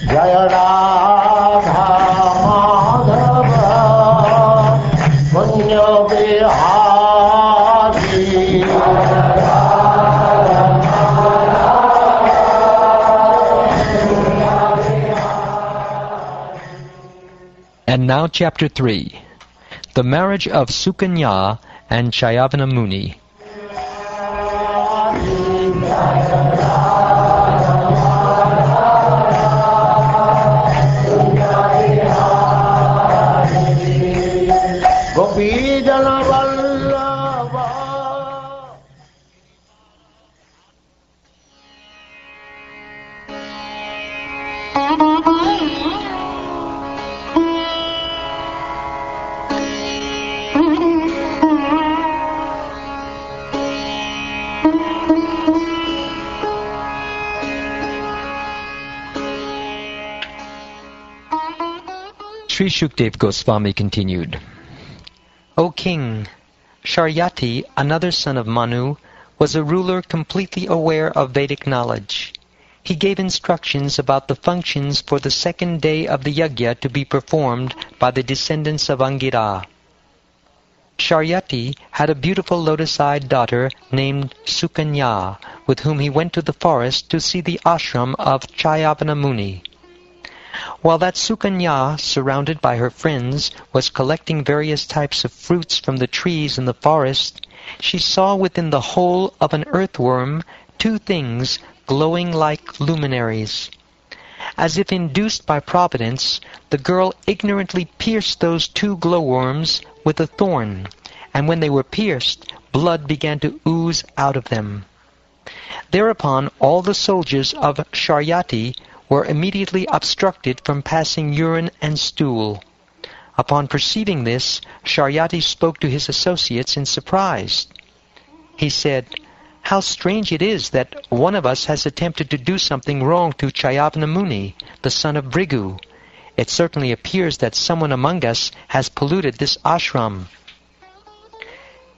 Jaya Radha Madhava Punya Vihari. And now Chapter 3. The Marriage of Sukanya and Cyavana Muni. Sri Shukdev Goswami continued, O King, Sharyati, another son of Manu, was a ruler completely aware of Vedic knowledge. He gave instructions about the functions for the second day of the yajna to be performed by the descendants of Angira. Sharyati had a beautiful lotus-eyed daughter named Sukanya, with whom he went to the forest to see the ashram of Cyavana Muni. While that Sukanya, surrounded by her friends, was collecting various types of fruits from the trees in the forest, she saw within the hole of an earthworm 2 things glowing like luminaries. As if induced by providence, the girl ignorantly pierced those 2 glowworms with a thorn, and when they were pierced, blood began to ooze out of them. Thereupon all the soldiers of Sharyati were immediately obstructed from passing urine and stool. Upon perceiving this, Sharyati spoke to his associates in surprise. He said, How strange it is that one of us has attempted to do something wrong to Cyavana Muni, the son of Bhrigu. It certainly appears that someone among us has polluted this ashram.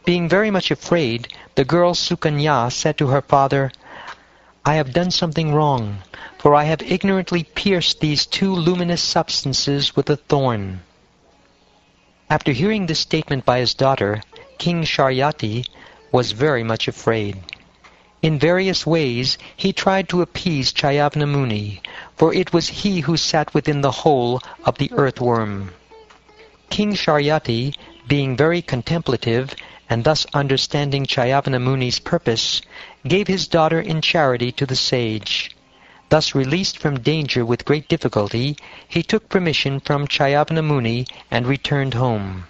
Being very much afraid, the girl Sukanya said to her father, I have done something wrong, for I have ignorantly pierced these 2 luminous substances with a thorn. After hearing this statement by his daughter, King Sharyati was very much afraid. In various ways he tried to appease Cyavana Muni, for it was he who sat within the hole of the earthworm. King Sharyati, being very contemplative, and thus understanding Cyavana Muni's purpose, gave his daughter in charity to the sage. Thus released from danger with great difficulty, he took permission from Cyavana Muni and returned home.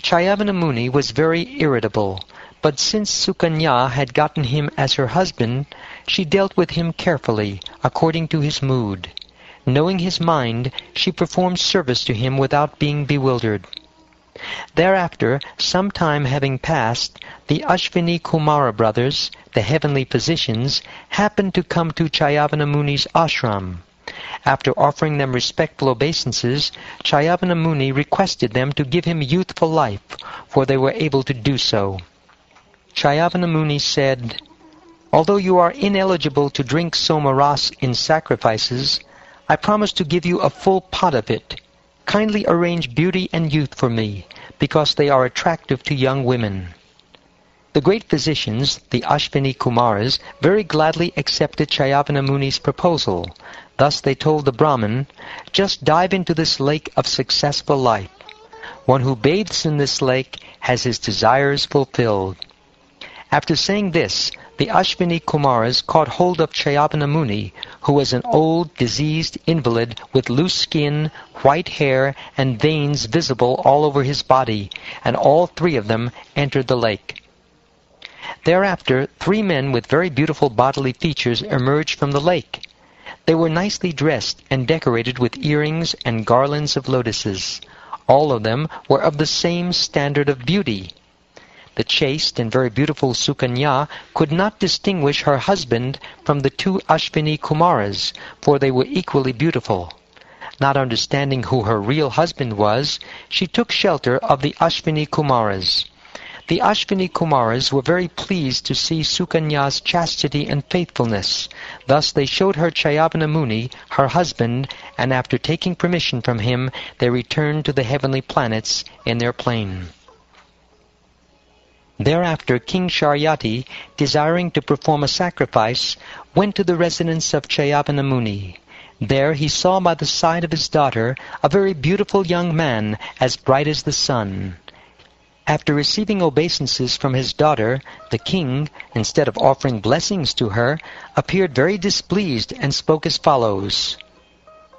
Cyavana Muni was very irritable, but since Sukanya had gotten him as her husband, she dealt with him carefully, according to his mood. Knowing his mind, she performed service to him without being bewildered. Thereafter, some time having passed, the Ashvini Kumara brothers, the heavenly physicians, happened to come to Cyavana Muni's ashram. After offering them respectful obeisances, Cyavana Muni requested them to give him youthful life, for they were able to do so. Cyavana Muni said, Although you are ineligible to drink somaras in sacrifices, I promise to give you a full pot of it. Kindly arrange beauty and youth for me, because they are attractive to young women. The great physicians, the Ashvini Kumaras, very gladly accepted Cyavana Muni's proposal. Thus they told the Brahmin, Just dive into this lake of successful life. One who bathes in this lake has his desires fulfilled. After saying this, the Ashvini Kumaras caught hold of Cyavana Muni, who was an old, diseased invalid with loose skin, white hair, and veins visible all over his body, and all 3 of them entered the lake. Thereafter, 3 men with very beautiful bodily features emerged from the lake. They were nicely dressed and decorated with earrings and garlands of lotuses. All of them were of the same standard of beauty. The chaste and very beautiful Sukanya could not distinguish her husband from the 2 Ashvini Kumaras, for they were equally beautiful. Not understanding who her real husband was, she took shelter of the Ashvini Kumaras. The Ashvini Kumaras were very pleased to see Sukanya's chastity and faithfulness. Thus they showed her Cyavana Muni, her husband, and after taking permission from him, they returned to the heavenly planets in their plane. Thereafter King Sharyati, desiring to perform a sacrifice, went to the residence of Cyavana Muni. There he saw by the side of his daughter a very beautiful young man, as bright as the sun. After receiving obeisances from his daughter, the king, instead of offering blessings to her, appeared very displeased and spoke as follows.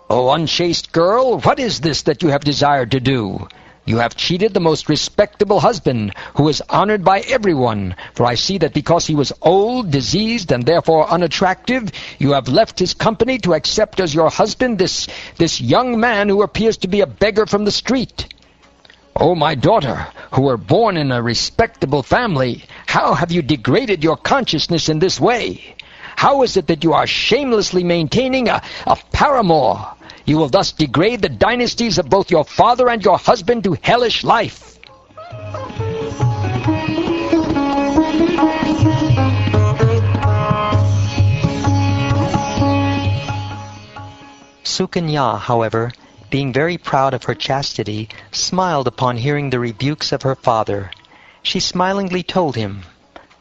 "O unchaste girl, what is this that you have desired to do? You have cheated the most respectable husband, who is honored by everyone, for I see that because he was old, diseased, and therefore unattractive, you have left his company to accept as your husband this young man who appears to be a beggar from the street. O my daughter, who were born in a respectable family, how have you degraded your consciousness in this way? How is it that you are shamelessly maintaining a paramour? You will thus degrade the dynasties of both your father and your husband to hellish life." Sukanya, however, being very proud of her chastity, smiled upon hearing the rebukes of her father. She smilingly told him,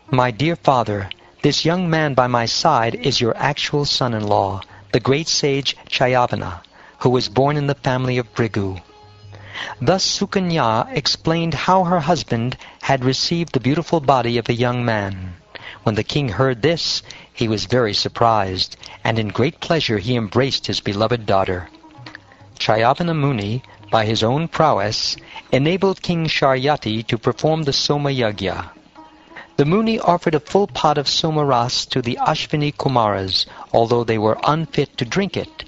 "My dear father, this young man by my side is your actual son-in-law, the great sage Cyavana, who was born in the family of Brigu." Thus Sukanya explained how her husband had received the beautiful body of a young man. When the king heard this, he was very surprised, and in great pleasure he embraced his beloved daughter. Cyavana Muni, by his own prowess, enabled King Sharyati to perform the Soma Yagya. The Muni offered a full pot of Somaras to the Ashvini Kumaras, although they were unfit to drink it.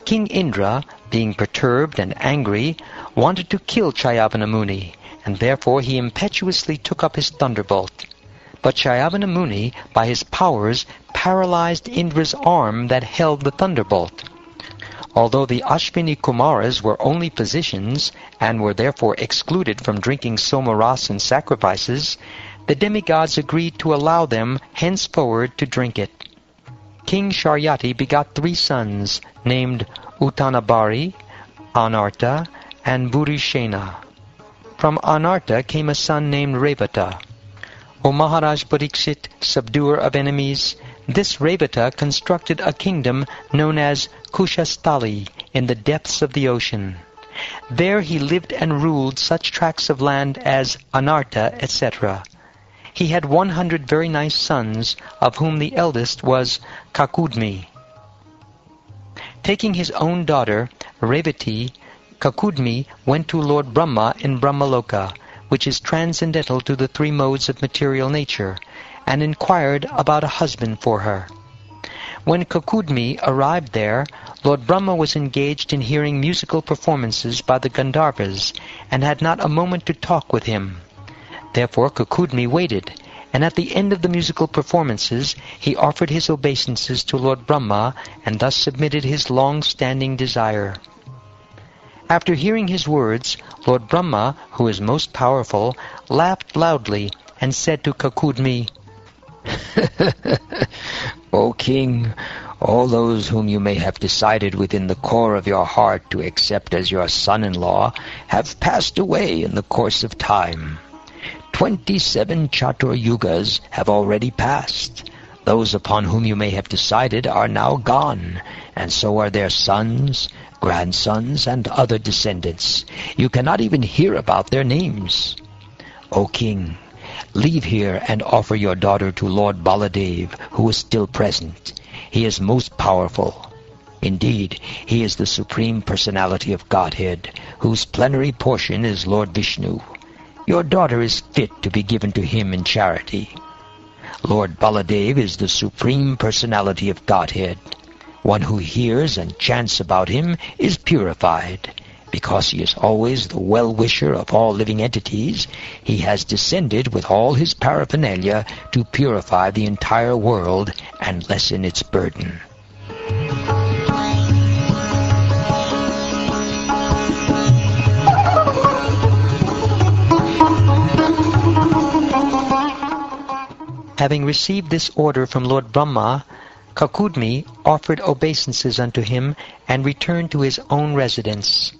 King Indra, being perturbed and angry, wanted to kill Cyavana Muni, and therefore he impetuously took up his thunderbolt. But Cyavana Muni, by his powers, paralyzed Indra's arm that held the thunderbolt. Although the Ashvini Kumaras were only physicians, and were therefore excluded from drinking Somaras in sacrifices, the demigods agreed to allow them henceforward to drink it. King Sharyati begot 3 sons, named Uttanabari, Anarta, and Burishena. From Anarta came a son named Revata. O Maharaj Parikshit, subduer of enemies, this Revata constructed a kingdom known as Kushastali in the depths of the ocean. There he lived and ruled such tracts of land as Anarta, etc. He had 100 very nice sons, of whom the eldest was Kakudmi. Taking his own daughter, Revati, Kakudmi went to Lord Brahma in Brahmaloka, which is transcendental to the 3 modes of material nature, and inquired about a husband for her. When Kakudmi arrived there, Lord Brahma was engaged in hearing musical performances by the Gandharvas, and had not a moment to talk with him. Therefore Kakudmi waited, and at the end of the musical performances he offered his obeisances to Lord Brahma, and thus submitted his long-standing desire. After hearing his words, Lord Brahma, who is most powerful, laughed loudly, and said to Kakudmi, "O king, all those whom you may have decided within the core of your heart to accept as your son-in-law have passed away in the course of time. 27 Chatur Yugas have already passed. Those upon whom you may have decided are now gone, and so are their sons, grandsons, and other descendants. You cannot even hear about their names. O king, leave here and offer your daughter to Lord Baladev, who is still present. He is most powerful. Indeed, he is the Supreme Personality of Godhead, whose plenary portion is Lord Vishnu. Your daughter is fit to be given to him in charity. Lord Baladev is the Supreme Personality of Godhead. One who hears and chants about him is purified. Because he is always the well-wisher of all living entities, he has descended with all his paraphernalia to purify the entire world and lessen its burden. Having received this order from Lord Brahma, Kakudmi offered obeisances unto him and returned to his own residence.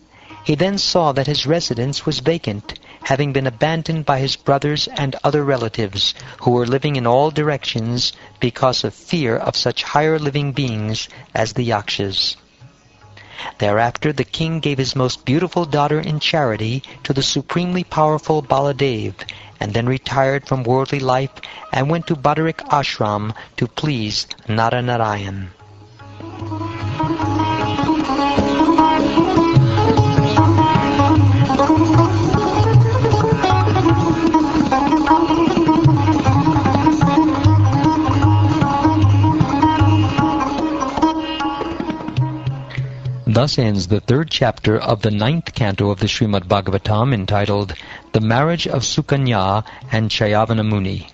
He then saw that his residence was vacant, having been abandoned by his brothers and other relatives, who were living in all directions because of fear of such higher living beings as the Yakshas. Thereafter the king gave his most beautiful daughter in charity to the supremely powerful Baladev, and then retired from worldly life and went to Badarik Ashram to please Naranarayan. Thus ends the 3rd chapter of the 9th canto of the Srimad Bhagavatam, entitled The Marriage of Sukanya and Cyavana Muni.